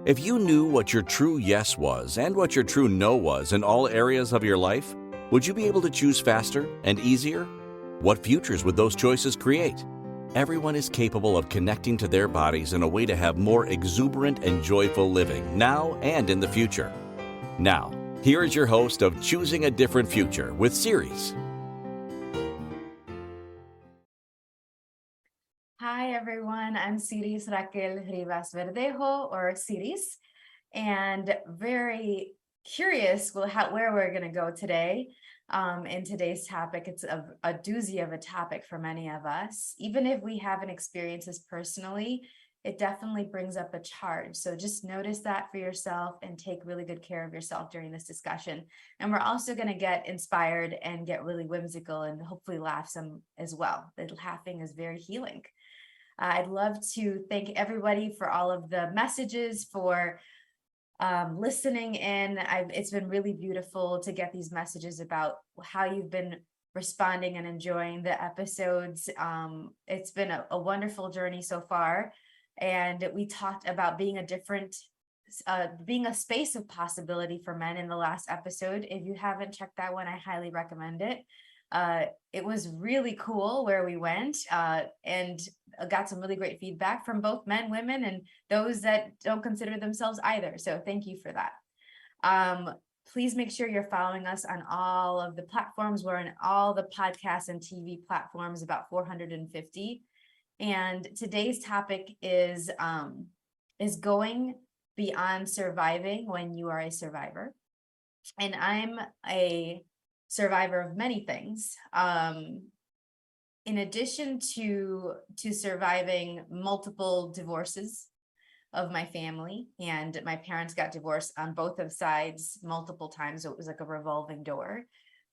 If you knew what your true yes was and what your true no was in all areas of your life, would you be able to choose faster and easier? What futures would those choices create? Everyone is capable of connecting to their bodies in a way to have more exuberant and joyful living now and in the future. Now, here is your host of Choosing a Different Future with Siris. Hi everyone, I'm Siris Raquel Rivas Verdejo, or Siris, and very curious where we're going to go today. In today's topic, it's a doozy of a topic for many of us. Even if we haven't experienced this personally, it definitely brings up a charge. So just notice that for yourself and take really good care of yourself during this discussion. And we're also going to get inspired and get really whimsical and hopefully laugh some as well. The laughing is very healing. I'd love to thank everybody for all of the messages, for listening in. It's been really beautiful to get these messages about how you've been responding and enjoying the episodes. It's been a wonderful journey so far. And we talked about being being a space of possibility for men in the last episode. If you haven't checked that one, I highly recommend it. It was really cool where we went and got some really great feedback from both men, women, and those that don't consider themselves either. So thank you for that. Please make sure you're following us on all of the platforms. We're on all the podcasts and TV platforms, about 450. And today's topic is going beyond surviving when you are a survivor. And I'm a survivor of many things. In addition to surviving multiple divorces of my family, and my parents got divorced on both of sides multiple times, so it was like a revolving door.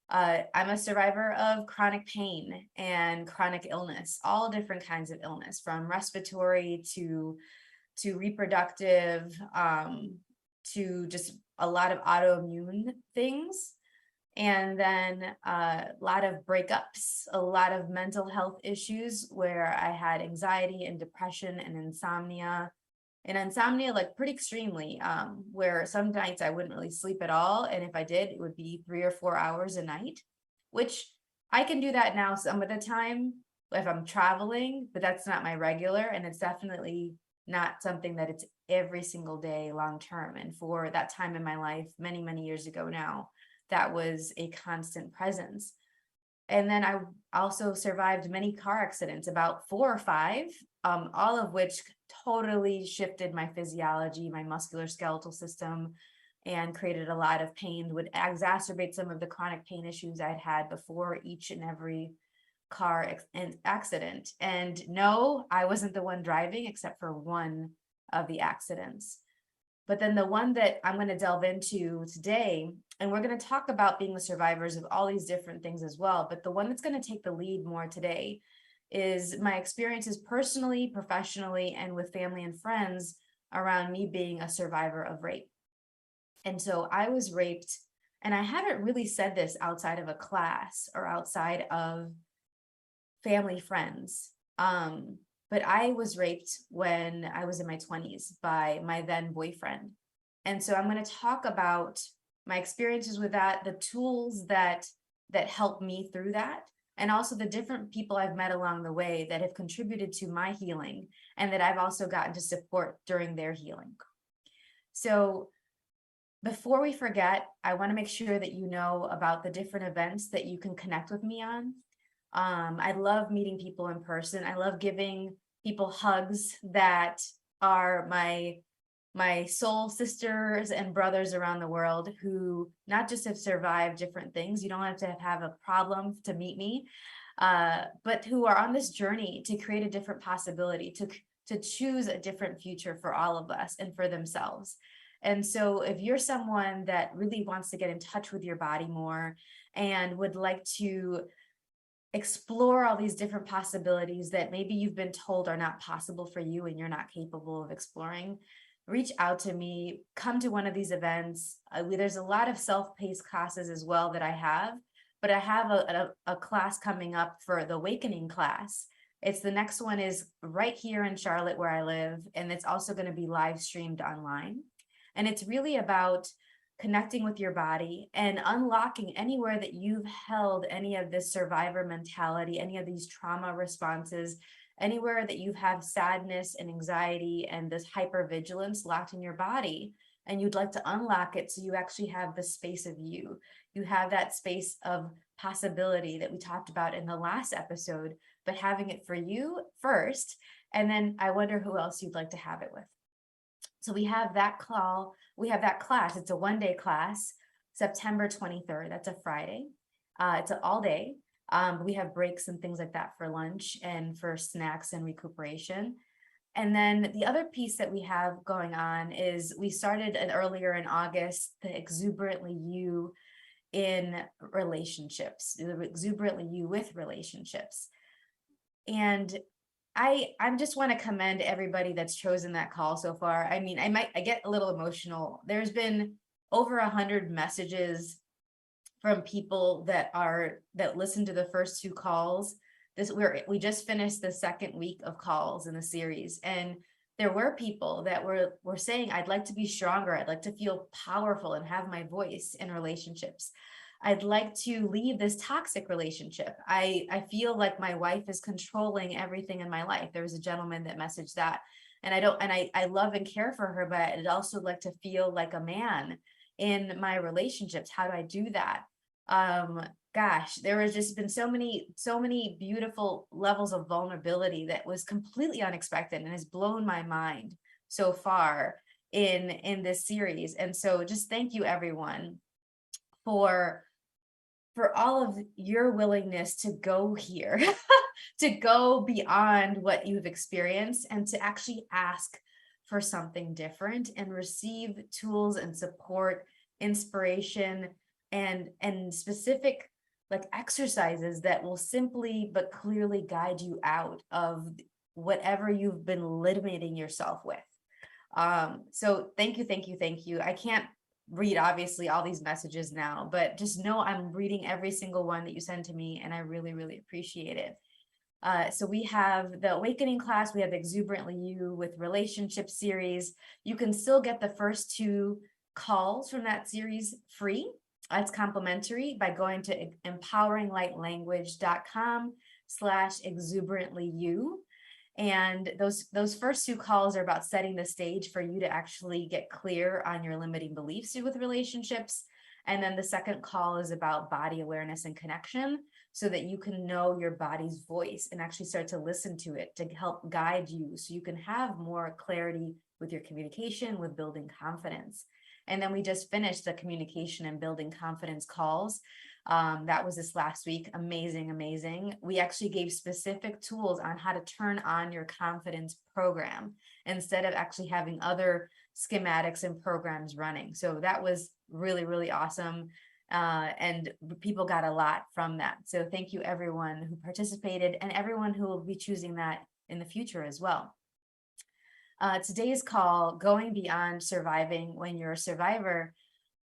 I'm a survivor of chronic pain and chronic illness, all different kinds of illness, from respiratory to reproductive, to just a lot of autoimmune things. And then a lot of breakups, a lot of mental health issues where I had anxiety and depression and insomnia. And insomnia, like pretty extremely, where some nights I wouldn't really sleep at all. And if I did, it would be 3 or 4 hours a night, which I can do that now some of the time if I'm traveling, but that's not my regular. And it's definitely not something that it's every single day long term. And for that time in my life, many, many years ago now, that was a constant presence. And then I also survived many car accidents, about 4 or 5, all of which totally shifted my physiology, my musculoskeletal system, and created a lot of pain, would exacerbate some of the chronic pain issues I'd had before each and every car accident. And no, I wasn't the one driving except for one of the accidents. But then the one that I'm going to delve into today, and we're going to talk about being the survivors of all these different things as well, but the one that's going to take the lead more today is my experiences personally, professionally, and with family and friends around me being a survivor of rape. And so I was raped, and I haven't really said this outside of a class or outside of family friends. But I was raped when I was in my 20s by my then boyfriend. And so I'm going to talk about my experiences with that, the tools that helped me through that, and also the different people I've met along the way that have contributed to my healing and that I've also gotten to support during their healing. So before we forget, I want to make sure that you know about the different events that you can connect with me on. I love meeting people in person. I love giving people hugs that are my soul sisters and brothers around the world, who not just have survived different things. You don't have to have a problem to meet me, but who are on this journey to create a different possibility, to choose a different future for all of us and for themselves. And so if you're someone that really wants to get in touch with your body more and would like to explore all these different possibilities that maybe you've been told are not possible for you and you're not capable of exploring, reach out to me, come to one of these events. There's a lot of self-paced classes as well that I have, but I have a class coming up for the awakening class The next one is right here in Charlotte where I live, and it's also going to be live streamed online. And it's really about connecting with your body and unlocking anywhere that you've held any of this survivor mentality, any of these trauma responses, anywhere that you have sadness and anxiety and this hypervigilance locked in your body, and you'd like to unlock it so you actually have the space of you. You have that space of possibility that we talked about in the last episode, but having it for you first. And then I wonder who else you'd like to have it with. So we have that class. It's a one-day class, September 23rd. That's a Friday. It's an all day. We have breaks and things like that for lunch and for snacks and recuperation. And then the other piece that we have going on is we started earlier in August, the Exuberantly You in relationships, the Exuberantly You with relationships. And I just want to commend everybody that's chosen that call so far. I mean, I get a little emotional. There's been over 100 messages from people that listen to the first two calls. We just finished the second week of calls in the series, and there were people that were saying, I'd like to be stronger. I'd like to feel powerful and have my voice in relationships. I'd like to leave this toxic relationship. I feel like my wife is controlling everything in my life. There was a gentleman that messaged that. And I love and care for her, but I'd also like to feel like a man in my relationships. How do I do that? Gosh, there has just been so many beautiful levels of vulnerability that was completely unexpected and has blown my mind so far in this series. And so just thank you everyone for all of your willingness to go here, to go beyond what you've experienced and to actually ask for something different and receive tools and support, inspiration, and specific like exercises that will simply but clearly guide you out of whatever you've been limiting yourself with. So thank you. I can't read obviously all these messages now, but just know I'm reading every single one that you send to me, and I really, really appreciate it. So we have the Awakening class, we have the Exuberantly You with Relationship series. You can still get the first two calls from that series free. It's complimentary by going to empoweringlightlanguage.com/exuberantlyu. And those first two calls are about setting the stage for you to actually get clear on your limiting beliefs with relationships. And then the second call is about body awareness and connection, so that you can know your body's voice and actually start to listen to it to help guide you so you can have more clarity with your communication, with building confidence. And then we just finished the communication and building confidence calls. That was this last week. Amazing. We actually gave specific tools on how to turn on your confidence program instead of actually having other schematics and programs running. So that was really, really awesome. And people got a lot from that. So thank you everyone who participated and everyone who will be choosing that in the future as well. Today's call, Going Beyond Surviving When You're a Survivor.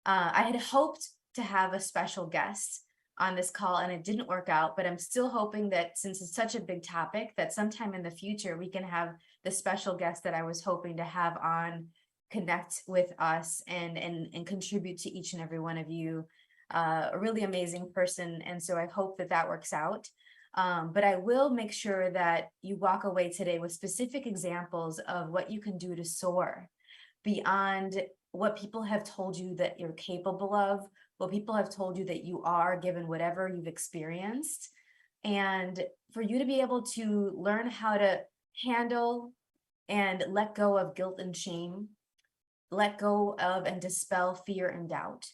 I had hoped to have a special guest on this call and it didn't work out, but I'm still hoping that since it's such a big topic that sometime in the future we can have the special guest that I was hoping to have on connect with us and contribute to each and every one of you. A really amazing person. And so I hope that works out. But I will make sure that you walk away today with specific examples of what you can do to soar beyond what people have told you that you're capable of, what people have told you that you are, given whatever you've experienced, and for you to be able to learn how to handle and let go of guilt and shame, let go of and dispel fear and doubt.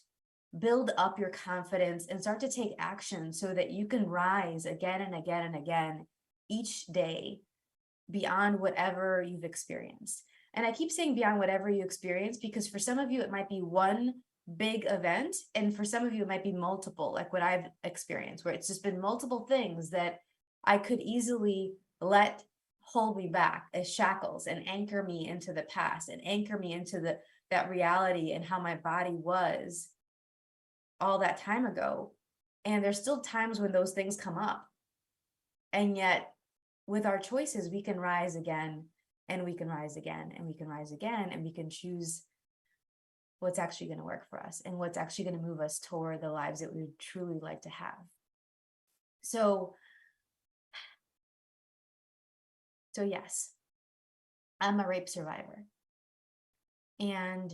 Build up your confidence and start to take action so that you can rise again and again and again each day beyond whatever you've experienced. And I keep saying beyond whatever you experience because for some of you, it might be one big event. And for some of you, it might be multiple, like what I've experienced, where it's just been multiple things that I could easily let hold me back as shackles and anchor me into the past and anchor me into that reality and how my body was all that time ago. And there's still times when those things come up. And yet with our choices, we can rise again, and we can rise again, and we can rise again, and we can choose what's actually going to work for us and what's actually going to move us toward the lives that we would truly like to have. So yes, I'm a rape survivor. And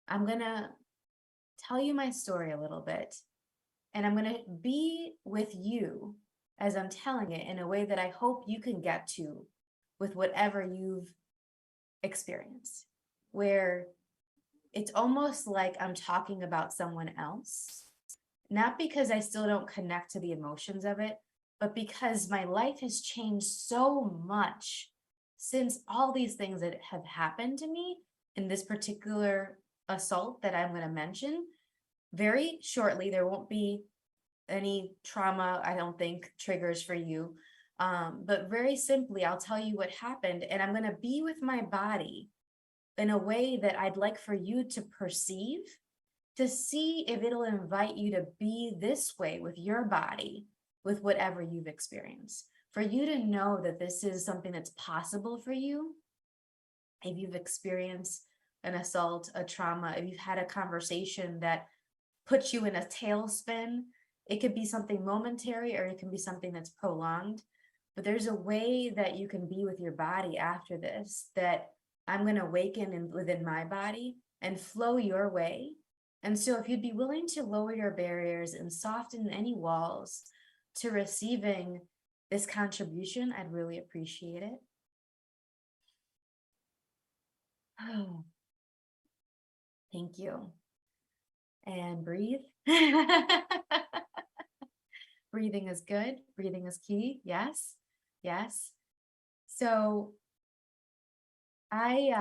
I'm going to tell you my story a little bit. And I'm going to be with you as I'm telling it in a way that I hope you can get to with whatever you've experienced, where it's almost like I'm talking about someone else, not because I still don't connect to the emotions of it, but because my life has changed so much since all these things that have happened to me in this particular assault that I'm going to mention. Very shortly, there won't be any trauma, I don't think, triggers for you. But very simply, I'll tell you what happened, and I'm going to be with my body in a way that I'd like for you to perceive, to see if it'll invite you to be this way with your body, with whatever you've experienced, for you to know that this is something that's possible for you. If you've experienced an assault, a trauma, if you've had a conversation that puts you in a tailspin, it could be something momentary or it can be something that's prolonged. But there's a way that you can be with your body after this, that I'm going to awaken within my body and flow your way. And so if you'd be willing to lower your barriers and soften any walls to receiving this contribution, I'd really appreciate it. Oh, thank you. And breathe. Breathing is good. Breathing is key. Yes. Yes. So I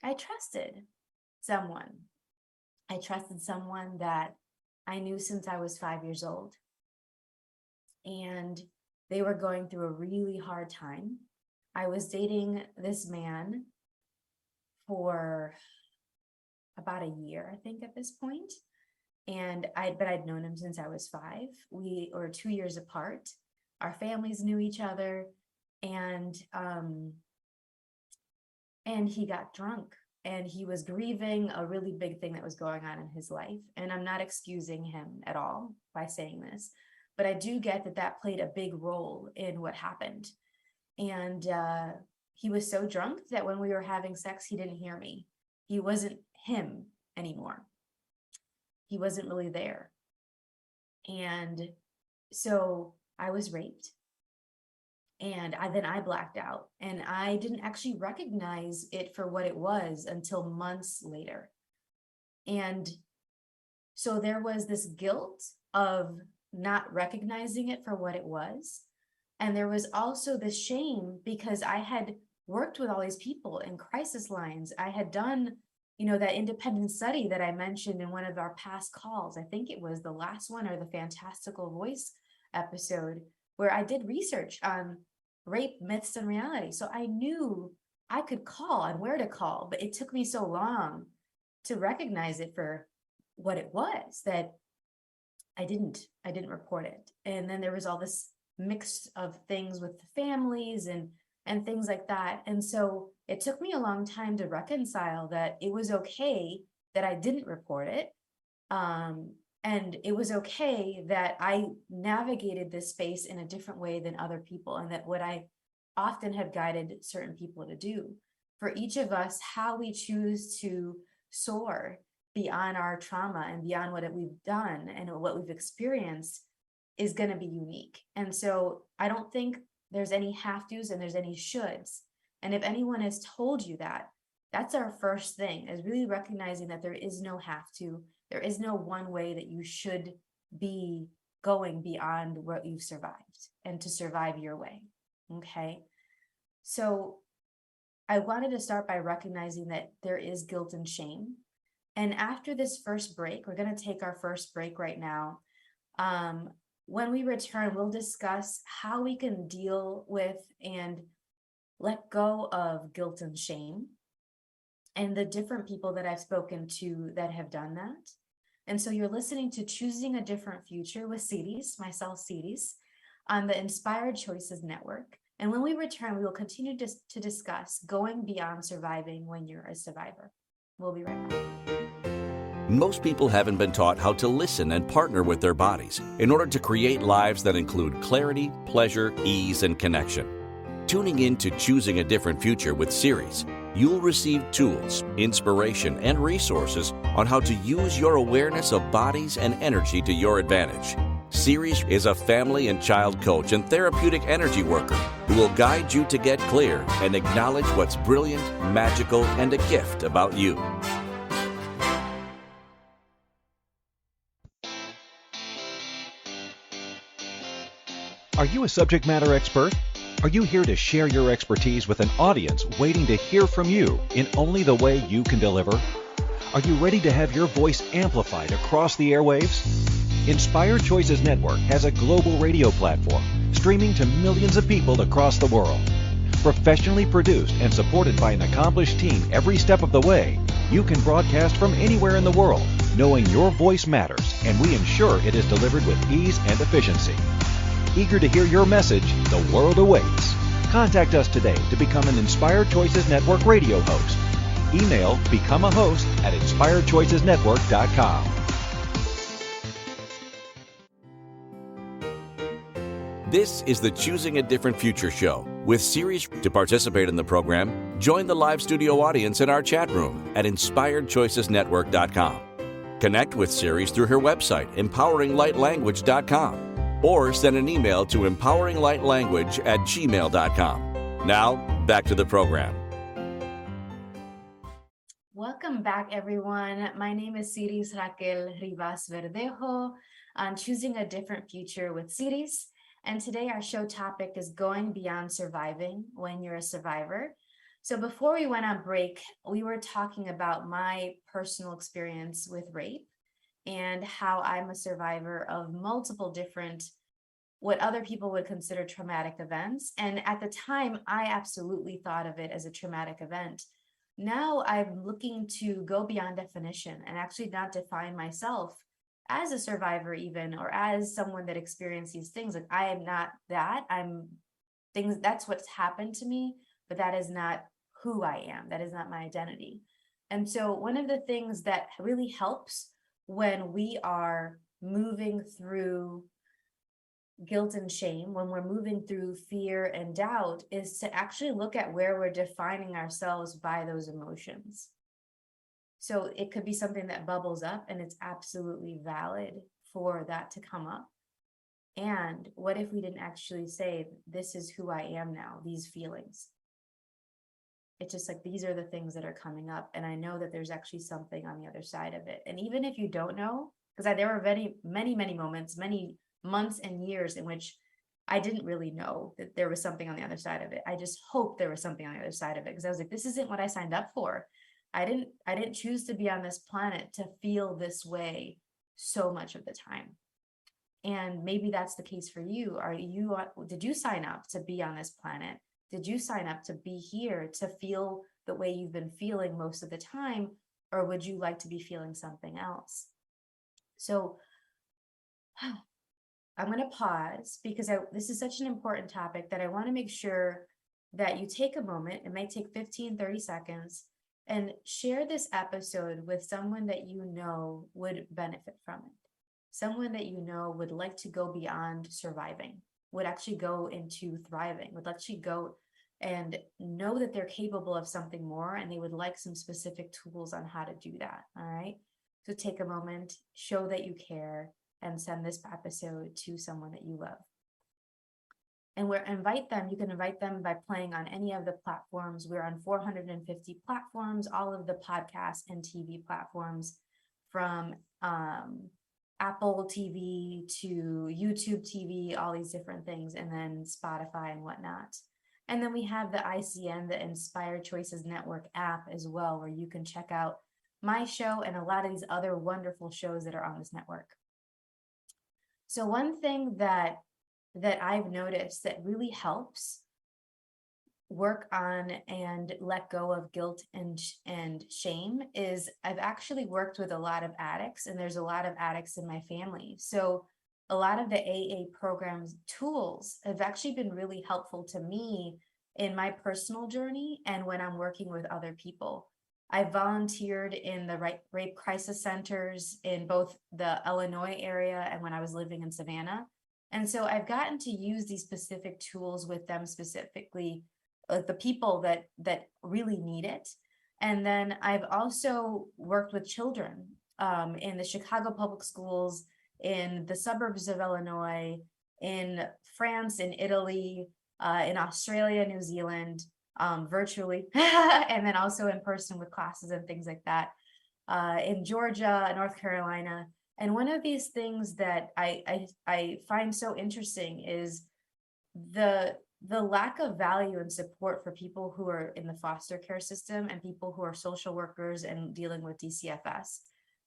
trusted someone. I trusted someone that I knew since I was 5 years old. And they were going through a really hard time. I was dating this man for about a year, I think, at this point. And I'd known him since I was 5. We were 2 years apart. Our families knew each other, and he got drunk, and he was grieving a really big thing that was going on in his life. And I'm not excusing him at all by saying this, but I do get that that played a big role in what happened. And he was so drunk that when we were having sex, he didn't hear me. He wasn't him anymore. He wasn't really there. And so I was raped. And then I blacked out, and I didn't actually recognize it for what it was until months later. And so there was this guilt of not recognizing it for what it was. And there was also this shame because I had worked with all these people in crisis lines. I had done, that independent study that I mentioned in one of our past calls. I think it was the last one or the Fantastical Voice episode, where I did research on rape myths and reality. So I knew I could call and where to call, but it took me so long to recognize it for what it was that I didn't report it. And then there was all this mix of things with the families and things like that. And so it took me a long time to reconcile that it was okay that I didn't report it. And it was okay that I navigated this space in a different way than other people, and that what I often have guided certain people to do. For each of us, how we choose to soar beyond our trauma and beyond what we've done and what we've experienced is going to be unique. And so I don't think there's any have-tos and there's any shoulds. And if anyone has told you that, that's our first thing, is really recognizing that there is no have-to. There is no one way that you should be going beyond what you've survived and to survive your way. Okay. So I wanted to start by recognizing that there is guilt and shame. And after this first break, we're going to take our first break right now. When we return, we'll discuss how we can deal with and let go of guilt and shame, and the different people that I've spoken to that have done that. And so you're listening to Choosing a Different Future with Siris, myself, Siris. on the Inspired Choices Network. And when we return, we will continue to discuss going beyond surviving when you're a survivor. We'll be right back. Most people haven't been taught how to listen and partner with their bodies in order to create lives that include clarity, pleasure, ease, and connection. Tuning in to Choosing a Different Future with Siris, you'll receive tools, inspiration, and resources on how to use your awareness of bodies and energy to your advantage. Siris is a family and child coach and therapeutic energy worker who will guide you to get clear and acknowledge what's brilliant, magical, and a gift about you. Are you a subject matter expert? Are you here to share your expertise with an audience waiting to hear from you in only the way you can deliver? Are you ready to have your voice amplified across the airwaves? Inspired Choices Network has a global radio platform streaming to millions of people across the world. Professionally produced and supported by an accomplished team every step of the way, you can broadcast from anywhere in the world, knowing your voice matters, and we ensure it is delivered with ease and efficiency. Eager to hear your message, the world awaits. Contact us today to become an Inspired Choices Network radio host. Email becomeahost@inspiredchoicesnetwork.com. This is the Choosing a Different Future show with Siris. To participate in the program, join the live studio audience in our chat room at inspiredchoicesnetwork.com. Connect with Siris through her website, empoweringlightlanguage.com. or send an email to empoweringlightlanguage@gmail.com. Now, back to the program. Welcome back, everyone. My name is Siris Raquel Rivas Verdejo on Choosing a Different Future with Siris. And today our show topic is going beyond surviving when you're a survivor. So before we went on break, we were talking about my personal experience with rape and how I'm a survivor of multiple different, what other people would consider traumatic events. And at the time, I absolutely thought of it as a traumatic event. Now I'm looking to go beyond definition and actually not define myself as a survivor even, or as someone that experienced these things. Like, I am not that. That's what's happened to me, but that is not who I am. That is not my identity. And so one of the things that really helps when we are moving through guilt and shame, when we're moving through fear and doubt, is to actually look at where we're defining ourselves by those emotions. So it could be something that bubbles up, and it's absolutely valid for that to come up. And what if we didn't actually say, this is who I am now, these feelings? It's just like, these are the things that are coming up, and I know that there's actually something on the other side of it. And even if you don't know, because there were many moments, many months and years in which I didn't really know that there was something on the other side of it. I just hoped there was something on the other side of it, because I was like, this isn't what I signed up for. I didn't choose to be on this planet to feel this way so much of the time. And maybe that's the case for you. Did you sign up to be on this planet? Did you sign up to be here to feel the way you've been feeling most of the time? Or would you like to be feeling something else? So I'm going to pause, because this is such an important topic that I want to make sure that you take a moment. It might take 15-30 seconds, and share this episode with someone that you know would benefit from it. Someone that you know would like to go beyond surviving, would actually go into thriving, would actually go and know that they're capable of something more, and they would like some specific tools on how to do that. All right. So take a moment, show that you care, and send this episode to someone that you love. And you can invite them by playing on any of the platforms. We're on 450 platforms, all of the podcast and TV platforms, from Apple TV to YouTube TV, all these different things, and then Spotify and whatnot. And then we have the ICN, the Inspired Choices Network app as well, where you can check out my show and a lot of these other wonderful shows that are on this network. So one thing that I've noticed that really helps work on and let go of guilt and shame is, I've actually worked with a lot of addicts, and there's a lot of addicts in my family. So a lot of the AA programs tools have actually been really helpful to me in my personal journey and when I'm working with other people. I volunteered in the rape crisis centers in both the Illinois area and when I was living in Savannah. And so I've gotten to use these specific tools with them specifically, the people that really need it. And then I've also worked with children in the Chicago public schools, in the suburbs of Illinois, in France, in Italy, in Australia, New Zealand, virtually, and then also in person with classes and things like that, in Georgia, North Carolina. And one of these things that I find so interesting is the lack of value and support for people who are in the foster care system and people who are social workers and dealing with DCFS.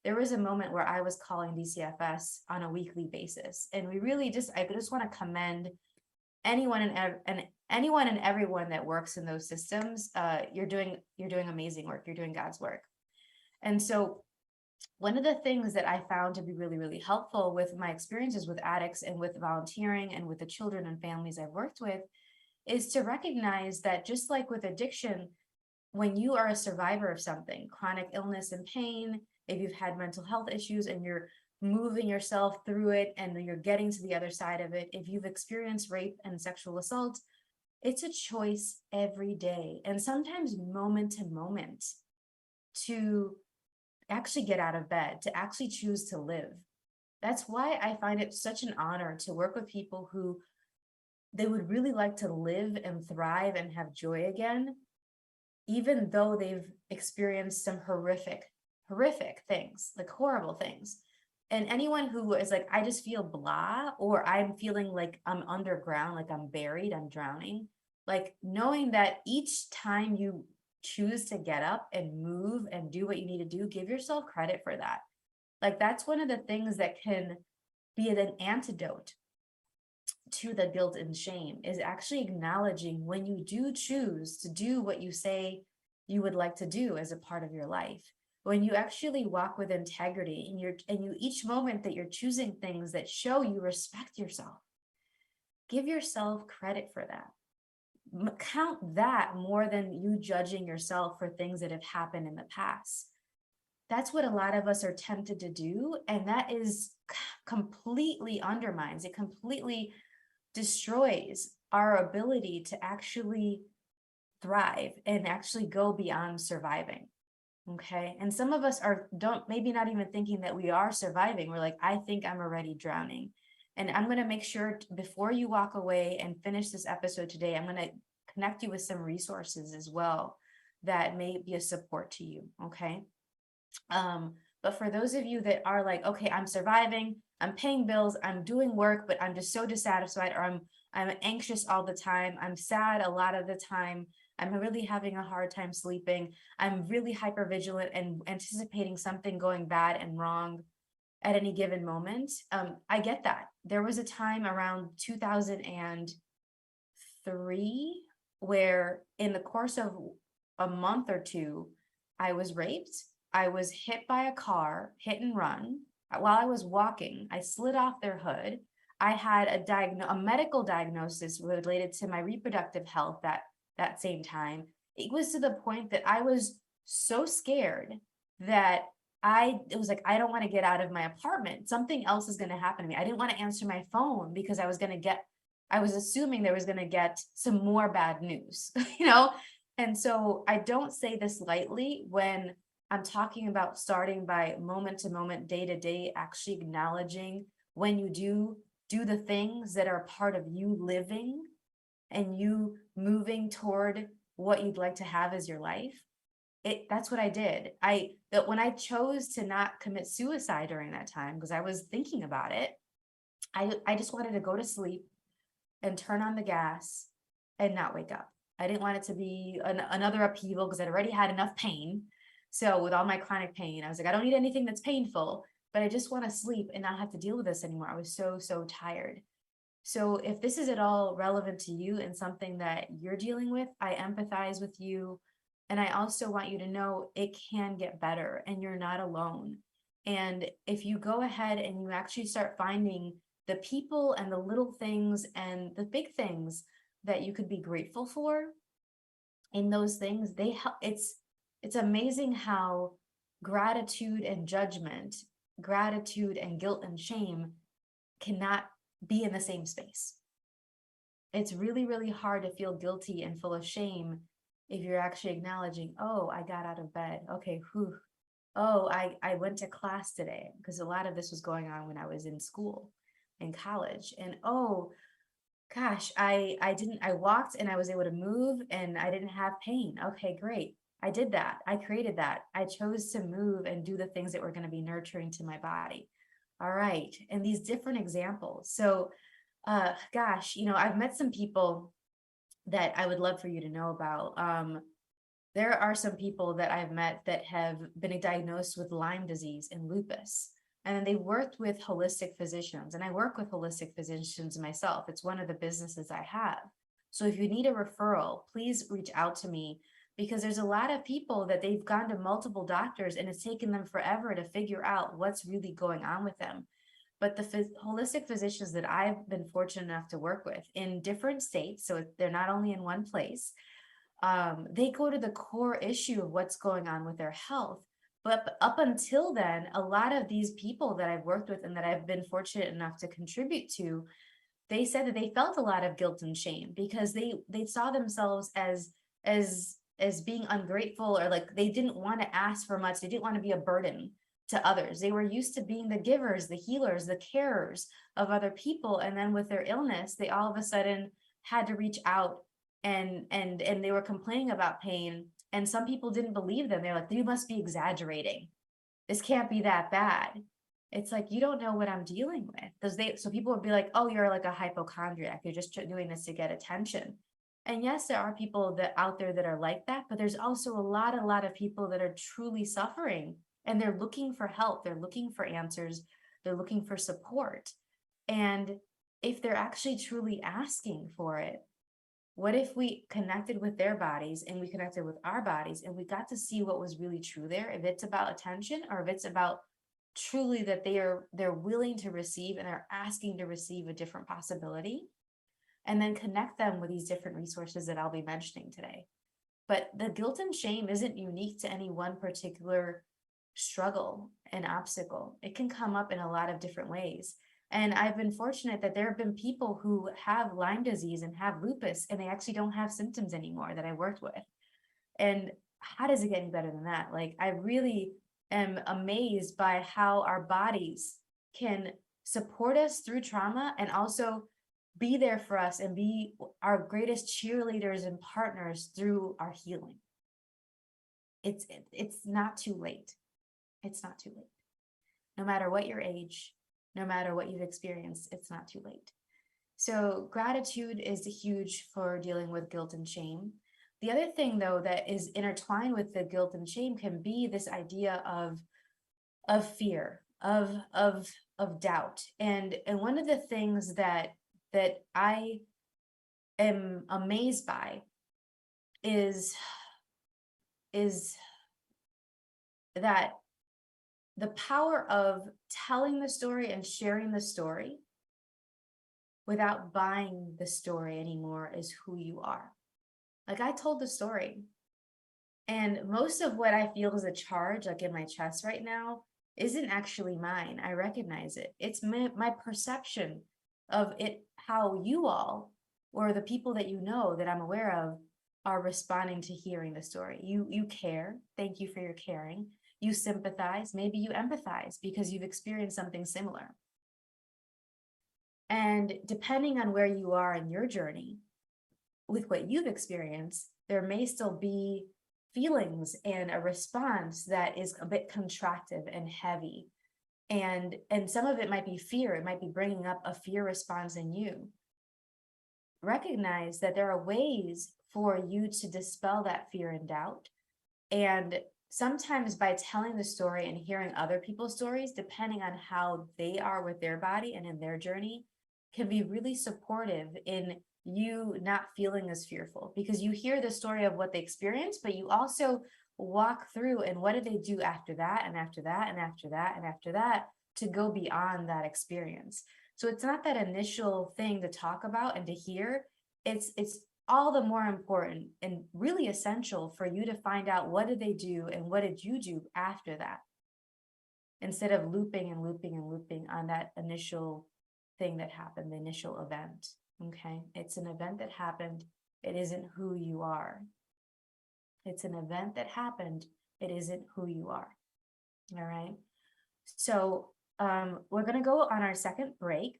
There was a moment where I was calling DCFS on a weekly basis, and we really I just want to commend anyone and everyone that works in those systems. You're doing amazing work. You're doing God's work. And so one of the things that I found to be really, really helpful with my experiences with addicts and with volunteering and with the children and families I've worked with is to recognize that just like with addiction, when you are a survivor of something, chronic illness and pain, if you've had mental health issues and you're moving yourself through it and you're getting to the other side of it, if you've experienced rape and sexual assault, it's a choice every day and sometimes moment to moment to actually get out of bed, to actually choose to live. That's why I find it such an honor to work with people who they would really like to live and thrive and have joy again, even though they've experienced some horrific things, like horrible things. And anyone who is like, I just feel blah, or I'm feeling like I'm underground, like I'm buried, I'm drowning, like knowing that each time you choose to get up and move and do what you need to do, give yourself credit for that. Like that's one of the things that can be an antidote to the guilt and shame, is actually acknowledging when you do choose to do what you say you would like to do as a part of your life. When you actually walk with integrity and you each moment that you're choosing things that show you respect yourself, give yourself credit for that. Count that more than you judging yourself for things that have happened in the past. That's what a lot of us are tempted to do. And that is completely undermines, it completely destroys our ability to actually thrive and actually go beyond surviving. Okay. And some of us maybe not even thinking that we are surviving. We're like, I think I'm already drowning. And I'm going to make sure before you walk away and finish this episode today, I'm going to connect you with some resources as well that may be a support to you. Okay. But for those of you that are like, okay, I'm surviving, I'm paying bills, I'm doing work, but I'm just so dissatisfied, or I'm anxious all the time, I'm sad a lot of the time, I'm really having a hard time sleeping, I'm really hypervigilant and anticipating something going bad and wrong at any given moment. I get that. There was a time around 2003 where in the course of a month or two, I was raped. I was hit by a car, hit and run. While I was walking, I slid off their hood. I had a medical diagnosis related to my reproductive health that same time. It was to the point that I was so scared that it was like, I don't want to get out of my apartment. Something else is going to happen to me. I didn't want to answer my phone because I was assuming there was going to get some more bad news, you know? And so I don't say this lightly when I'm talking about starting by moment to moment, day to day, actually acknowledging when you do the things that are part of you living and you moving toward what you'd like to have as your life. That's what I did. That when I chose to not commit suicide during that time, because I was thinking about it, I just wanted to go to sleep and turn on the gas and not wake up. I didn't want it to be another upheaval because I'd already had enough pain. So with all my chronic pain, I was like, I don't need anything that's painful, but I just want to sleep and not have to deal with this anymore. I was so tired. So if this is at all relevant to you and something that you're dealing with, I empathize with you. And I also want you to know it can get better and you're not alone. And if you go ahead and you actually start finding the people and the little things and the big things that you could be grateful for, in those things, they help. It's amazing how gratitude and judgment, gratitude and guilt and shame cannot be in the same space. It's really, really hard to feel guilty and full of shame if you're actually acknowledging, oh, I got out of bed. Okay, whew. Oh, I went to class today, because a lot of this was going on when I was in school, in college. And oh, gosh, I walked and I was able to move and I didn't have pain. Okay, great. I did that. I created that. I chose to move and do the things that were going to be nurturing to my body. All right. And these different examples. So, gosh, I've met some people that I would love for you to know about. There are some people that I've met that have been diagnosed with Lyme disease and lupus, and then they worked with holistic physicians. And I work with holistic physicians myself. It's one of the businesses I have. So if you need a referral, please reach out to me, because there's a lot of people that they've gone to multiple doctors and it's taken them forever to figure out what's really going on with them. But the holistic physicians that I've been fortunate enough to work with in different states, so they're not only in one place, they go to the core issue of what's going on with their health. But up until then, a lot of these people that I've worked with and that I've been fortunate enough to contribute to, they said that they felt a lot of guilt and shame because they saw themselves as being ungrateful, or like they didn't want to ask for much. They didn't want to be a burden to others. They were used to being the givers, the healers, the carers of other people. And then with their illness, they all of a sudden had to reach out and they were complaining about pain. And some people didn't believe them. They're like, you must be exaggerating. This can't be that bad. It's like, you don't know what I'm dealing with. So people would be like, oh, you're like a hypochondriac. You're just doing this to get attention. And yes, there are people that out there that are like that, but there's also a lot of people that are truly suffering, and they're looking for help. They're looking for answers. They're looking for support. And if they're actually truly asking for it, what if we connected with their bodies and we connected with our bodies and we got to see what was really true there? If it's about attention, or if it's about truly that they're willing to receive and they're asking to receive a different possibility, and then connect them with these different resources that I'll be mentioning today. But the guilt and shame isn't unique to any one particular struggle and obstacle. It can come up in a lot of different ways. And I've been fortunate that there have been people who have Lyme disease and have lupus, and they actually don't have symptoms anymore that I worked with. And how does it get any better than that? Like, I really am amazed by how our bodies can support us through trauma and also be there for us and be our greatest cheerleaders and partners through our healing. It's not too late. It's not too late. No matter what your age, no matter what you've experienced, it's not too late. So gratitude is huge for dealing with guilt and shame. The other thing, though, that is intertwined with the guilt and shame can be this idea of fear, of doubt. And one of the things that I am amazed by is that the power of telling the story and sharing the story without buying the story anymore is who you are. Like, I told the story, and most of what I feel is a charge, like in my chest right now, isn't actually mine. I recognize it. It's my perception of it, how you all, or the people that you know that I'm aware of, are responding to hearing the story. You care. Thank you for your caring. You sympathize. Maybe you empathize because you've experienced something similar. And depending on where you are in your journey with what you've experienced, there may still be feelings and a response that is a bit contractive and heavy. And some of it might be fear. It might be bringing up a fear response in you. Recognize that there are ways for you to dispel that fear and doubt. And sometimes by telling the story and hearing other people's stories, depending on how they are with their body and in their journey, can be really supportive in you not feeling as fearful, because you hear the story of what they experienced, but you also walk through and what did they do after that and after that and after that and after that to go beyond that experience. So it's not that initial thing to talk about and to hear. It's all the more important and really essential for you to find out what did they do and what did you do after that, instead of looping and looping and looping on that initial thing that happened, the initial event. Okay, it's an event that happened. It isn't who you are. It's an event that happened. It isn't who you are. All right. So we're going to go on our second break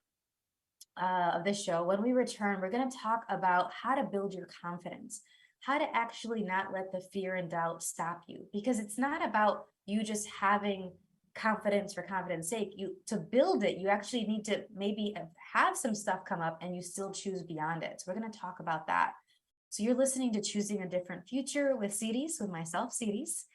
of the show. When we return, we're going to talk about how to build your confidence, how to actually not let the fear and doubt stop you, because it's not about you just having confidence for confidence sake. You, to build it, you actually need to maybe have some stuff come up and you still choose beyond it. So we're going to talk about that. So you're listening to Choosing a Different Future with Siris, with myself, Siris,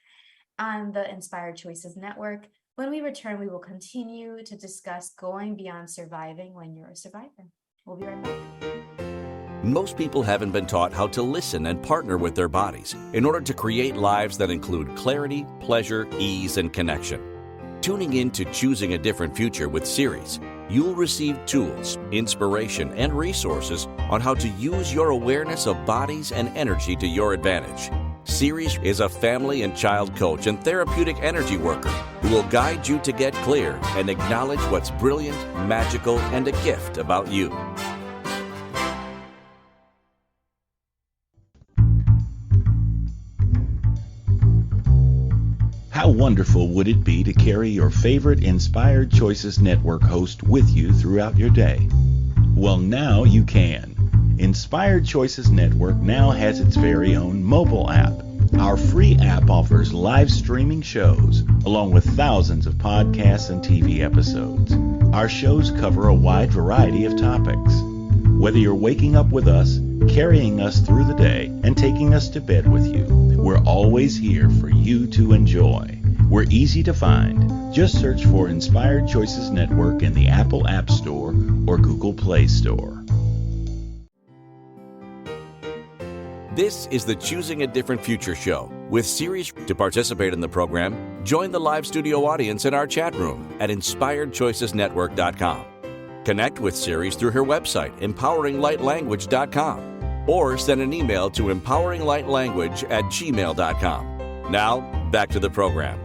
on the Inspired Choices Network. When we return, we will continue to discuss going beyond surviving when you're a survivor. We'll be right back. Most people haven't been taught how to listen and partner with their bodies in order to create lives that include clarity, pleasure, ease, and connection. Tuning in to Choosing a Different Future with Siris, you'll receive tools, inspiration, and resources on how to use your awareness of bodies and energy to your advantage. Siris is a family and child coach and therapeutic energy worker who will guide you to get clear and acknowledge what's brilliant, magical, and a gift about you. How wonderful would it be to carry your favorite Inspired Choices Network host with you throughout your day? Well, now you can. Inspired Choices Network now has its very own mobile app. Our free app offers live streaming shows, along with thousands of podcasts and TV episodes. Our shows cover a wide variety of topics. Whether you're waking up with us, carrying us through the day, and taking us to bed with you, we're always here for you to enjoy. We're easy to find. Just search for Inspired Choices Network in the Apple App Store or Google Play Store. This is the Choosing a Different Future show with Siris. To participate in the program, join the live studio audience in our chat room at inspiredchoicesnetwork.com. Connect with Siris through her website, empoweringlightlanguage.com, or send an email to empoweringlightlanguage@gmail.com. Now, back to the program.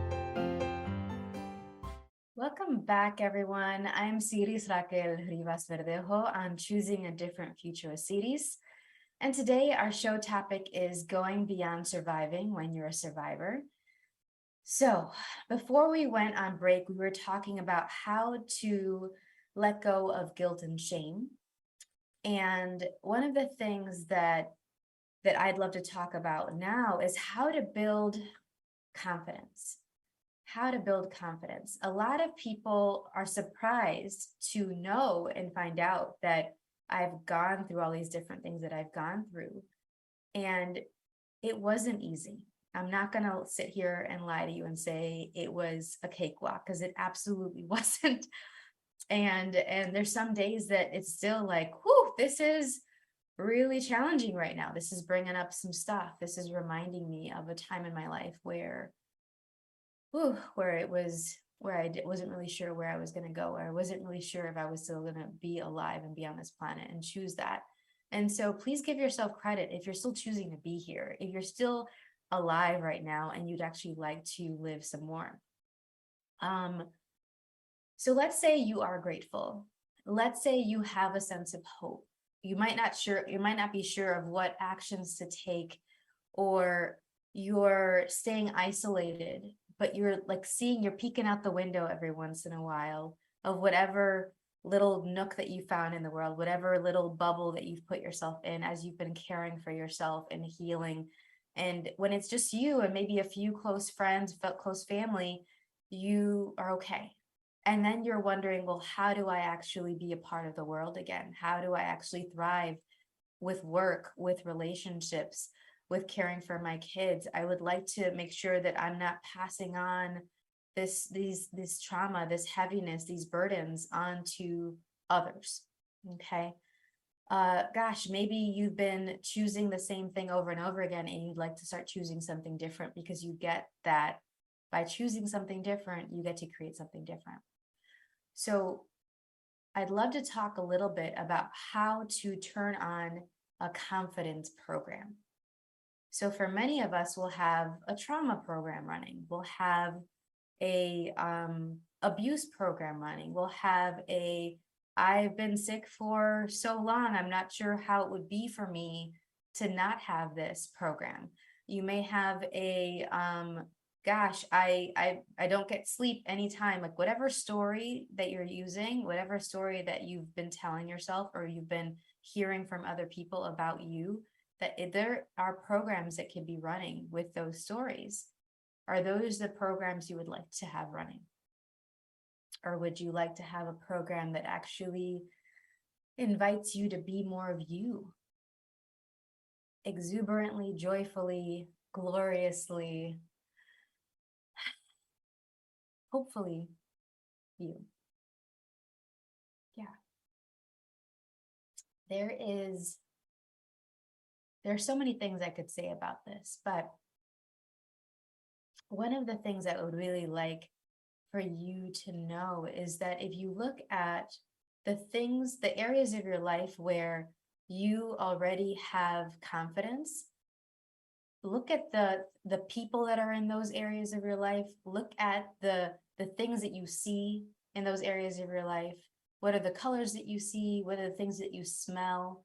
Welcome back, everyone. I'm Siris Raquel Rivas Verdejo on Choosing a Different Future with Siris. And today our show topic is going beyond surviving when you're a survivor. So before we went on break, we were talking about how to let go of guilt and shame. And one of the things that I'd love to talk about now is how to build confidence. How to build confidence. A lot of people are surprised to know and find out that I've gone through all these different things that I've gone through. And it wasn't easy. I'm not going to sit here and lie to you and say it was a cakewalk, because it absolutely wasn't. And there's some days that it's still like, whew, this is really challenging right now. This is bringing up some stuff. This is reminding me of a time in my life where I wasn't really sure where I was going to go, or I wasn't really sure if I was still going to be alive and be on this planet and choose that. And so please give yourself credit if you're still choosing to be here, if you're still alive right now and you'd actually like to live some more. So let's say you are grateful. Let's say you have a sense of hope. You might not be sure of what actions to take, or you're staying isolated, but you're peeking out the window every once in a while of whatever little nook that you found in the world, whatever little bubble that you've put yourself in as you've been caring for yourself and healing. And when it's just you and maybe a few close friends, close family, you are okay. And then you're wondering, well, how do I actually be a part of the world again? How do I actually thrive with work, with relationships, with caring for my kids? I would like to make sure that I'm not passing on this trauma, this heaviness, these burdens onto others. Okay. Maybe you've been choosing the same thing over and over again, and you'd like to start choosing something different, because you get that by choosing something different, you get to create something different. So I'd love to talk a little bit about how to turn on a confidence program. So for many of us, we'll have a trauma program running. We'll have a abuse program running. We'll have I've been sick for so long, I'm not sure how it would be for me to not have this program. You may have gosh, I don't get sleep anytime, like whatever story that you're using, whatever story that you've been telling yourself or you've been hearing from other people about you, that there are programs that can be running with those stories. Are those the programs you would like to have running? Or would you like to have a program that actually invites you to be more of you? Exuberantly, joyfully, gloriously, hopefully you. Yeah. There's so many things I could say about this, but one of the things I would really like for you to know is that if you look at the areas of your life where you already have confidence, look at the people that are in those areas of your life, look at the things that you see in those areas of your life. What are the colors that you see? What are the things that you smell?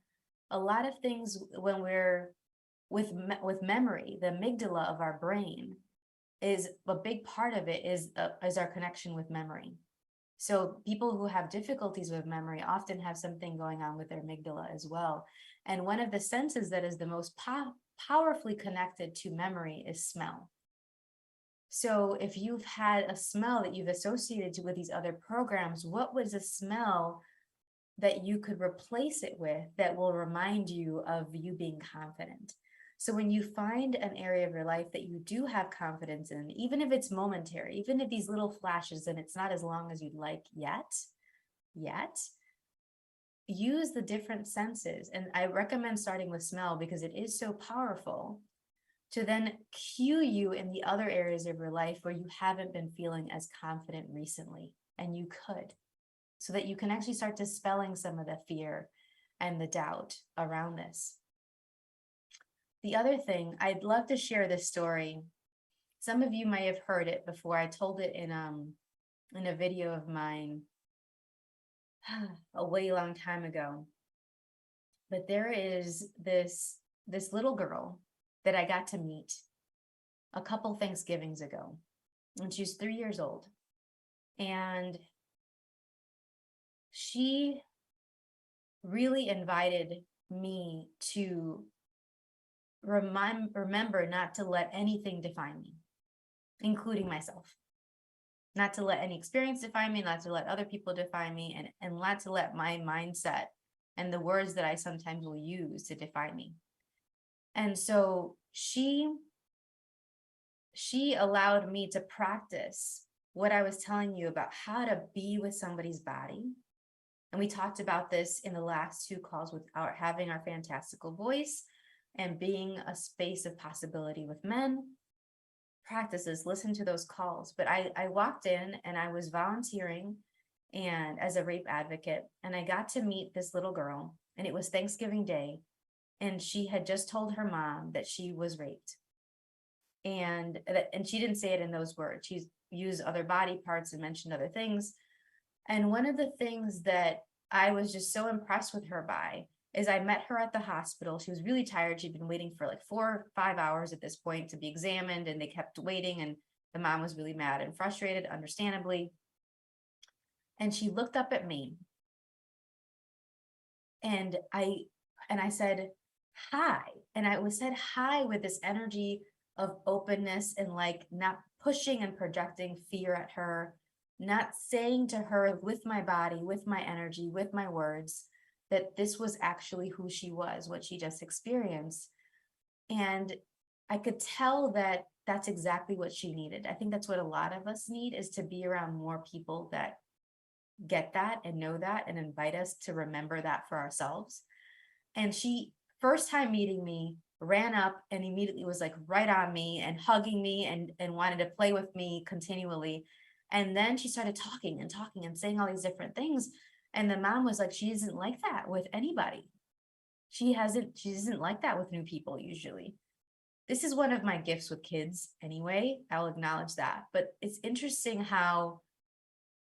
A lot of things when we're with memory, the amygdala of our brain is a big part of it is our connection with memory. So people who have difficulties with memory often have something going on with their amygdala as well. And one of the senses that is the most powerfully connected to memory is smell. So if you've had a smell that you've associated with these other programs, what was a smell that you could replace it with that will remind you of you being confident? So when you find an area of your life that you do have confidence in, even if it's momentary, even if these little flashes and it's not as long as you'd like yet, use the different senses. And I recommend starting with smell because it is so powerful to then cue you in the other areas of your life where you haven't been feeling as confident recently, and you could, so that you can actually start dispelling some of the fear and the doubt around this. The other thing, I'd love to share this story. Some of you may have heard it before. I told it in a video of mine a way long time ago. But there is this little girl that I got to meet a couple Thanksgivings ago, and she's 3 years old. And she really invited me to remember not to let anything define me, including myself. Not to let any experience define me, not to let other people define me, and not to let my mindset and the words that I sometimes will use to define me. And so she allowed me to practice what I was telling you about how to be with somebody's body. And we talked about this in the last 2 calls with having our fantastical voice and being a space of possibility with men. Practices, listen to those calls. But I walked in and I was volunteering and as a rape advocate, and I got to meet this little girl, and it was Thanksgiving Day, and she had just told her mom that she was raped. And she didn't say it in those words. She used other body parts and mentioned other things. And one of the things that I was just so impressed with her by is I met her at the hospital. She was really tired. She'd been waiting for like 4 or 5 hours at this point to be examined, and they kept waiting, and the mom was really mad and frustrated, understandably. And she looked up at me, and I said, hi. And I said hi with this energy of openness and like not pushing and projecting fear at her, not saying to her with my body, with my energy, with my words, that this was actually who she was, what she just experienced. And I could tell that that's exactly what she needed. I think that's what a lot of us need, is to be around more people that get that and know that and invite us to remember that for ourselves. And she, first time meeting me, ran up and immediately was like right on me and hugging me and wanted to play with me continually. And then she started talking and saying all these different things. And the mom was like, she isn't like that with anybody. She isn't like that with new people usually. This is one of my gifts with kids anyway. I'll acknowledge that. But it's interesting how,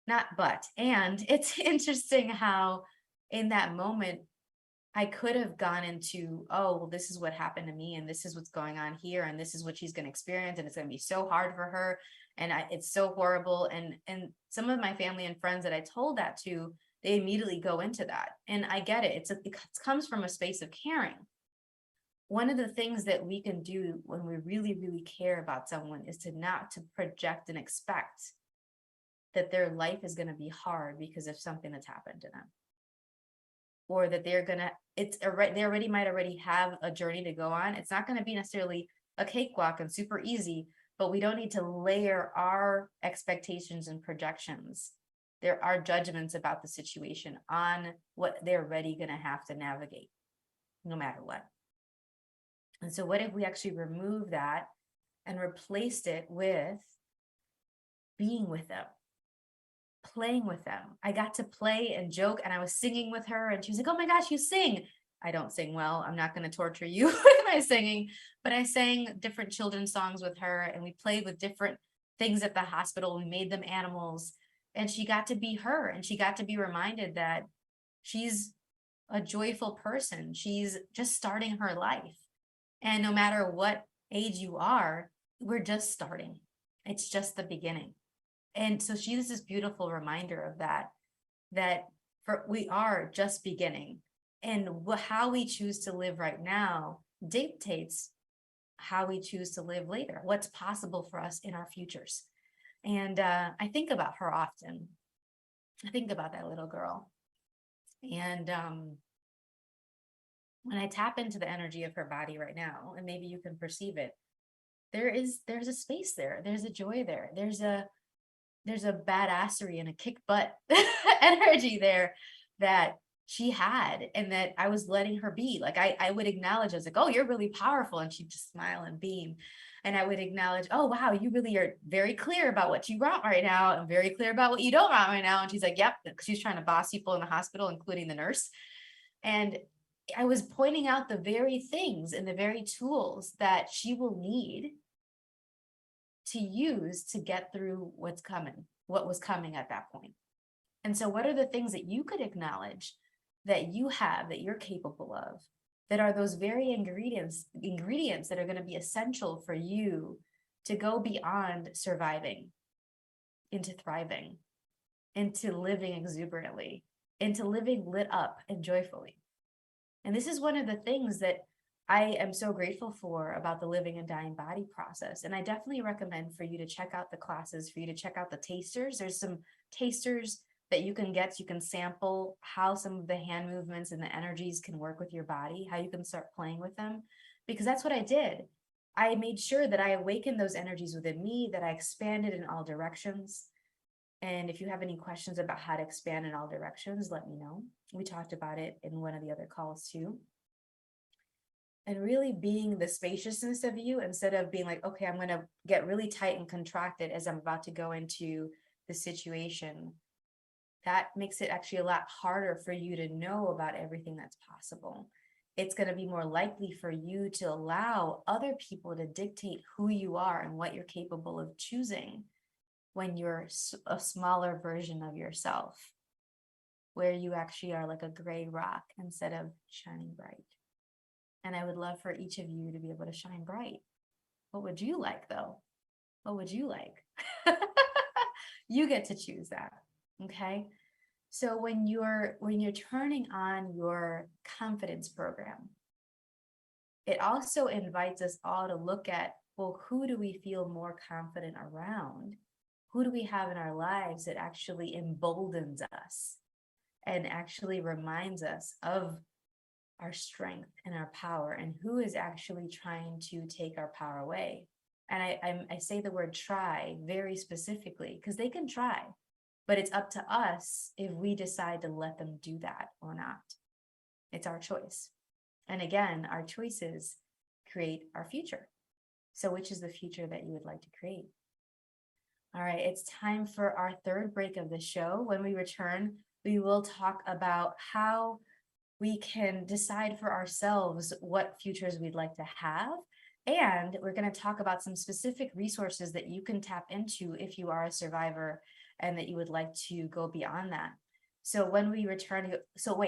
it's interesting how in that moment, I could have gone into, oh, well, this is what happened to me, and this is what's going on here, and this is what she's going to experience, and it's going to be so hard for her, and it's so horrible. And some of my family and friends that I told that to, they immediately go into that, and I get it. It comes from a space of caring. One of the things that we can do when we really, really care about someone is to project and expect that their life is going to be hard because of something that's happened to them, or that they already might already have a journey to go on. It's not going to be necessarily a cakewalk and super easy, but we don't need to layer our expectations and projections. There are judgments about the situation on what they're already going to have to navigate, no matter what. And so what if we actually remove that and replaced it with being with them, playing with them? I got to play and joke, and I was singing with her, and she was like, oh my gosh, you sing. I don't sing well. I'm not going to torture you with my singing, but I sang different children's songs with her, and we played with different things at the hospital. We made them animals, and she got to be her, and she got to be reminded that she's a joyful person. She's just starting her life. And no matter what age you are, we're just starting. It's just the beginning. And so she's this beautiful reminder of that we are just beginning. And how we choose to live right now dictates how we choose to live later, what's possible for us in our futures. And I think about her often. I think about that little girl. And when I tap into the energy of her body right now, and maybe you can perceive it, there's a space there. There's a joy there. There's a badassery and a kick butt energy there that she had, and that I was letting her be. Like I would acknowledge, I was like, oh, you're really powerful. And she'd just smile and beam. And I would acknowledge, oh, wow, you really are very clear about what you want right now, and very clear about what you don't want right now. And she's like, yep, she's trying to boss people in the hospital, including the nurse. And I was pointing out the very things and the very tools that she will need to use to get through what was coming at that point. And so what are the things that you could acknowledge that you have, that you're capable of, that are those very ingredients that are going to be essential for you to go beyond surviving into thriving, into living exuberantly, into living lit up and joyfully. And this is one of the things that I am so grateful for about the living and dying body process. And I definitely recommend for you to check out the classes, for you to check out the tasters. There's some tasters that you can get, so you can sample how some of the hand movements and the energies can work with your body, how you can start playing with them, because that's what I did. I made sure that I awakened those energies within me, that I expanded in all directions. And if you have any questions about how to expand in all directions, let me know. We talked about it in one of the other calls too. And really being the spaciousness of you, instead of being like, okay, I'm going to get really tight and contracted as I'm about to go into the situation. That makes it actually a lot harder for you to know about everything that's possible. It's going to be more likely for you to allow other people to dictate who you are and what you're capable of choosing when you're a smaller version of yourself, where you actually are like a gray rock instead of shining bright. And I would love for each of you to be able to shine bright. What would you like though? What would you like? You get to choose that. Okay. So when you're turning on your confidence program, it also invites us all to look at, well, who do we feel more confident around? Who do we have in our lives that actually emboldens us and actually reminds us of our strength and our power, and who is actually trying to take our power away? And I say the word try very specifically because they can try, but it's up to us if we decide to let them do that or not. It's our choice. And again, our choices create our future. So which is the future that you would like to create? All right, it's time for our third break of the show. When we return, We will talk about how we can decide for ourselves what futures we'd like to have. And we're going to talk about some specific resources that you can tap into if you are a survivor and that you would like to go beyond that. So when we return, so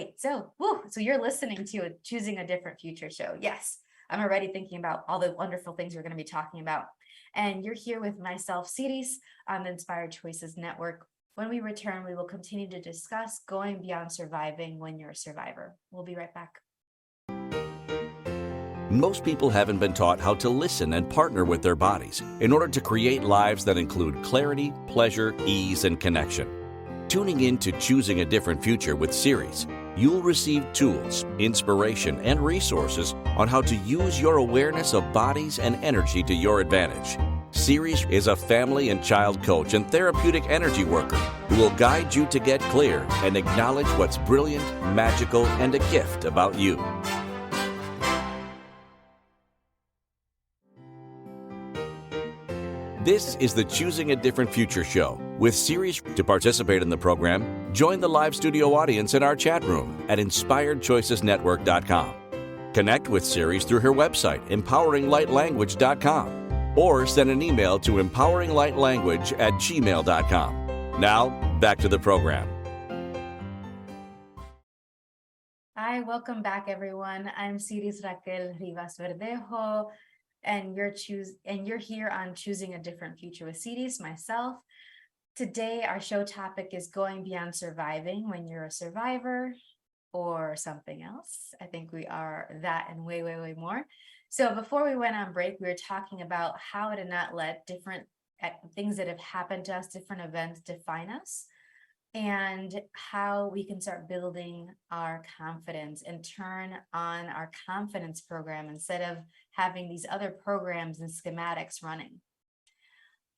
you're listening to a Choosing a Different Future show. Yes, I'm already thinking about all the wonderful things we're going to be talking about. And you're here with myself, Siris, on the Inspired Choices Network. When we return, we will continue to discuss going beyond surviving when you're a survivor. We'll be right back. Most people haven't been taught how to listen and partner with their bodies in order to create lives that include clarity, pleasure, ease, and connection. Tuning in to Choosing a Different Future with Siris, you'll receive tools, inspiration, and resources on how to use your awareness of bodies and energy to your advantage. Siris is a family and child coach and therapeutic energy worker who will guide you to get clear and acknowledge what's brilliant, magical, and a gift about you. This is the Choosing a Different Future show with Siris. To participate in the program, join the live studio audience in our chat room at inspiredchoicesnetwork.com. Connect with Siris through her website, empoweringlightlanguage.com, or send an email to empoweringlightlanguage@gmail.com. Now, back to the program. Hi, welcome back, everyone. I'm Siris Raquel Rivas Verdejo, and you're here on Choosing a Different Future with Siris, myself. Today, our show topic is going beyond surviving when you're a survivor or something else. I think we are that and way, way, way more. So before we went on break, we were talking about how to not let different things that have happened to us, different events define us, and how we can start building our confidence and turn on our confidence program instead of having these other programs and schematics running.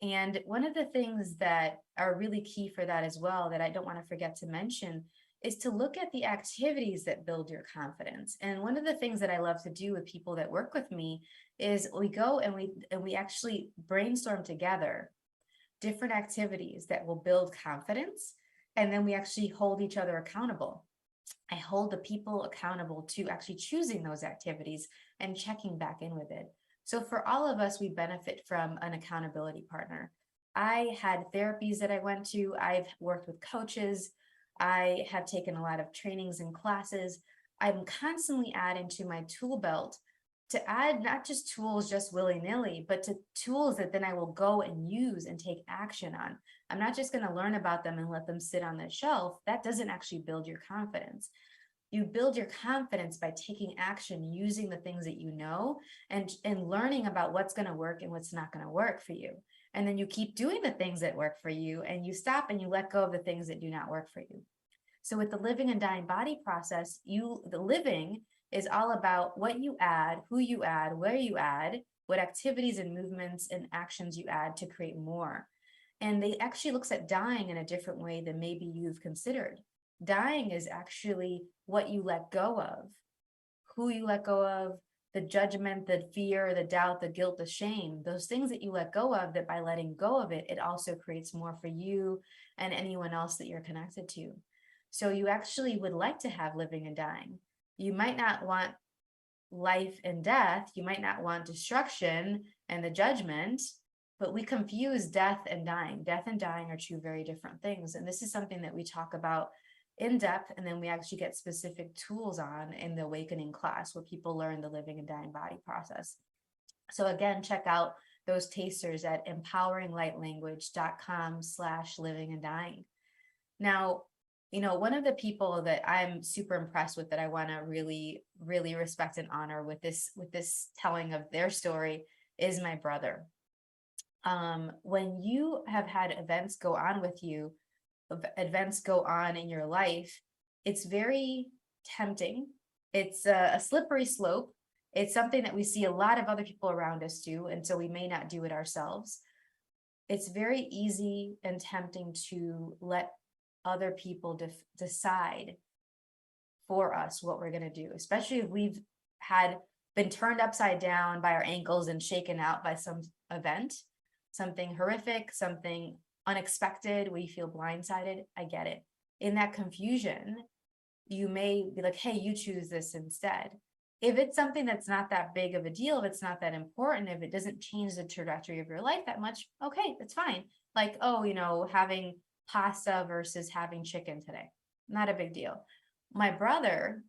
And one of the things that are really key for that as well, that I don't want to forget to mention, is to look at the activities that build your confidence. And one of the things that I love to do with people that work with me is we go and we actually brainstorm together different activities that will build confidence. And then we actually hold each other accountable. I hold the people accountable to actually choosing those activities and checking back in with it. So for all of us, we benefit from an accountability partner. I had therapies that I went to. I've worked with coaches. I have taken a lot of trainings and classes. I'm constantly adding to my tool belt to add not just tools just willy-nilly, but to tools that then I will go and use and take action on. I'm not just going to learn about them and let them sit on the shelf. That doesn't actually build your confidence. You build your confidence by taking action, using the things that you know, and learning about what's going to work and what's not going to work for you. And then you keep doing the things that work for you, and you stop and you let go of the things that do not work for you. So with the living and dying body process, the living is all about what you add, who you add, where you add, what activities and movements and actions you add to create more. And they actually looks at dying in a different way than maybe you've considered. Dying is actually what you let go of, who you let go of, the judgment, the fear, the doubt, the guilt, the shame, those things that you let go of, that by letting go of it, it also creates more for you and anyone else that you're connected to. So you actually would like to have living and dying. You might not want life and death. You might not want destruction and the judgment, but we confuse death and dying. Death and dying are two very different things. And this is something that we talk about in depth, and then we actually get specific tools on in the awakening class where people learn the living and dying body process. So again, check out those tasters at empoweringlightlanguage.com/living and dying. Now, one of the people that I'm super impressed with, that I want to really, really respect and honor with this telling of their story, is my brother. When you have had events go on with you, events go on in your life, it's very tempting. It's a slippery slope. It's something that we see a lot of other people around us do, and so we may not do it ourselves. It's very easy and tempting to let other people decide for us what we're going to do, especially if we've been turned upside down by our ankles and shaken out by some event, something horrific, something unexpected. We feel blindsided. I get it. in that confusion, you may be like, hey, you choose this instead. If it's something that's not that big of a deal, if it's not that important, if it doesn't change the trajectory of your life that much, okay, that's fine. Like, oh, having pasta versus having chicken today, not a big deal. My brother,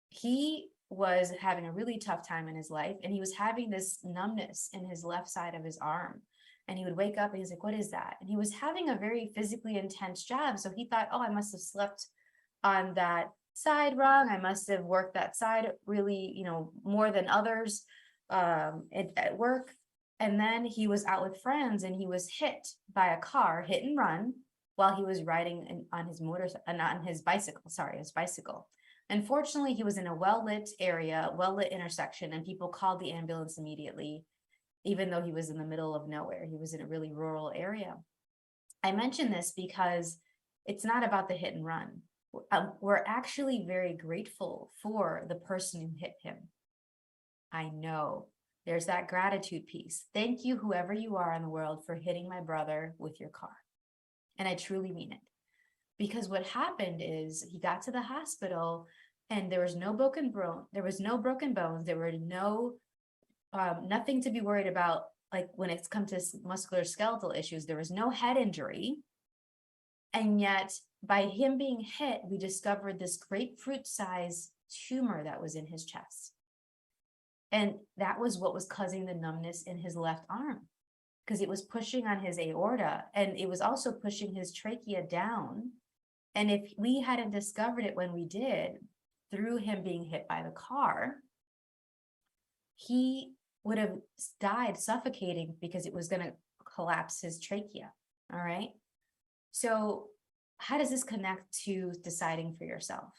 he was having a really tough time in his life, and he was having this numbness in his left side of his arm. And he would wake up and he's like, what is that? And he was having a very physically intense job. So he thought, oh, I must have slept on that side wrong. I must have worked that side really, more than others at work. And then he was out with friends and he was hit by a car, hit and run, while he was riding on his bicycle. Unfortunately, he was in a well-lit area, well-lit intersection, and people called the ambulance immediately, even though he was in the middle of nowhere. He was in a really rural area. I mention this because it's not about the hit and run. We're actually very grateful for the person who hit him. I know there's that gratitude piece. Thank you, whoever you are in the world, for hitting my brother with your car. And I truly mean it. Because what happened is he got to the hospital and there was no broken bones. There were no nothing to be worried about. Like when it's come to musculoskeletal issues, there was no head injury. And yet by him being hit, we discovered this grapefruit-sized tumor that was in his chest. And that was what was causing the numbness in his left arm, because it was pushing on his aorta and it was also pushing his trachea down. And if we hadn't discovered it when we did, through him being hit by the car, he would have died suffocating because it was going to collapse his trachea. All right. So how does this connect to deciding for yourself?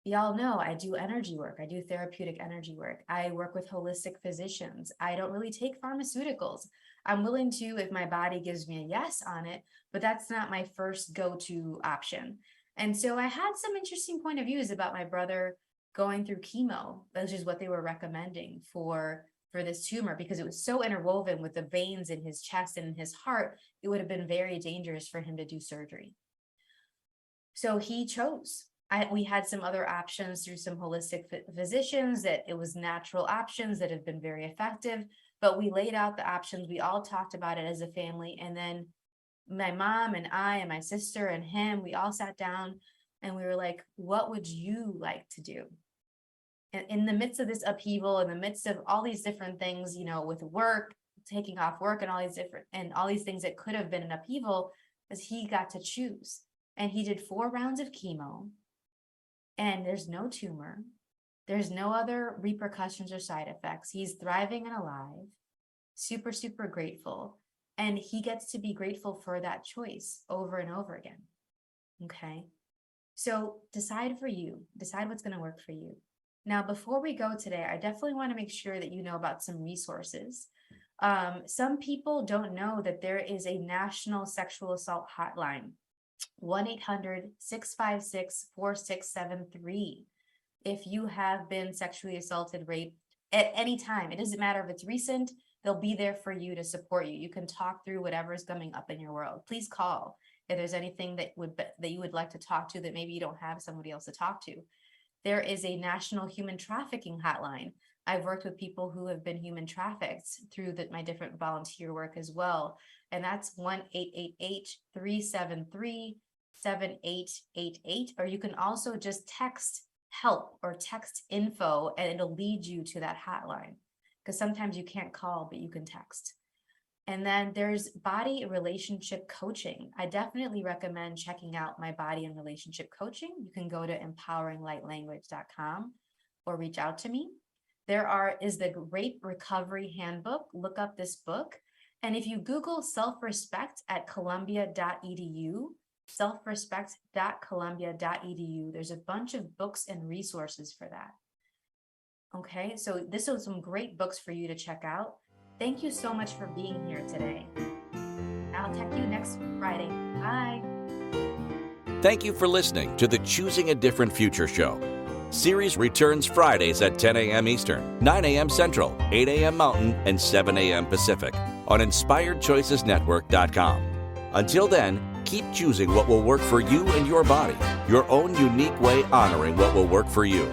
Y'all know I do energy work. I do therapeutic energy work. I work with holistic physicians. I don't really take pharmaceuticals. I'm willing to if my body gives me a yes on it, but that's not my first go-to option. And so I had some interesting point of views about my brother going through chemo, which is what they were recommending for this tumor, because it was so interwoven with the veins in his chest and in his heart, it would have been very dangerous for him to do surgery. So he chose. We had some other options through some holistic physicians that it was natural options that have been very effective, but we laid out the options. We all talked about it as a family. And then my mom and I and my sister and him, we all sat down and we were like, what would you like to do? And in the midst of this upheaval, in the midst of all these different things, with work, taking off work and all these things that could have been an upheaval, as he got to choose. And he did 4 rounds of chemo. And there's no tumor. There's no other repercussions or side effects. He's thriving and alive, super, super grateful. And he gets to be grateful for that choice over and over again. Okay. So decide for you, decide what's going to work for you. Now, before we go today, I definitely want to make sure that you know about some resources. Some people don't know that there is a national sexual assault hotline. 1-800-656-4673. If you have been sexually assaulted, raped at any time, it doesn't matter if it's recent, they'll be there for you to support you. You can talk through whatever is coming up in your world. Please call if there's anything that you would like to talk to that maybe you don't have somebody else to talk to. There is a national human trafficking hotline. I've worked with people who have been human trafficked through my different volunteer work as well. And that's 1-888-373-7888. Or you can also just text help or text info and it'll lead you to that hotline. Because sometimes you can't call, but you can text. And then there's body relationship coaching. I definitely recommend checking out my body and relationship coaching. You can go to empoweringlightlanguage.com or reach out to me. Is the Rape Recovery Handbook. Look up this book. And if you Google self-respect at columbia.edu, selfrespect.columbia.edu, there's a bunch of books and resources for that. Okay, so this is some great books for you to check out. Thank you so much for being here today. I'll talk to you next Friday. Bye. Thank you for listening to the Choosing a Different Future show. Siris returns Fridays at 10 a.m. Eastern, 9 a.m. Central, 8 a.m. Mountain, and 7 a.m. Pacific on InspiredChoicesNetwork.com. Until then, Keep choosing what will work for you and your body, your own unique way honoring what will work for you.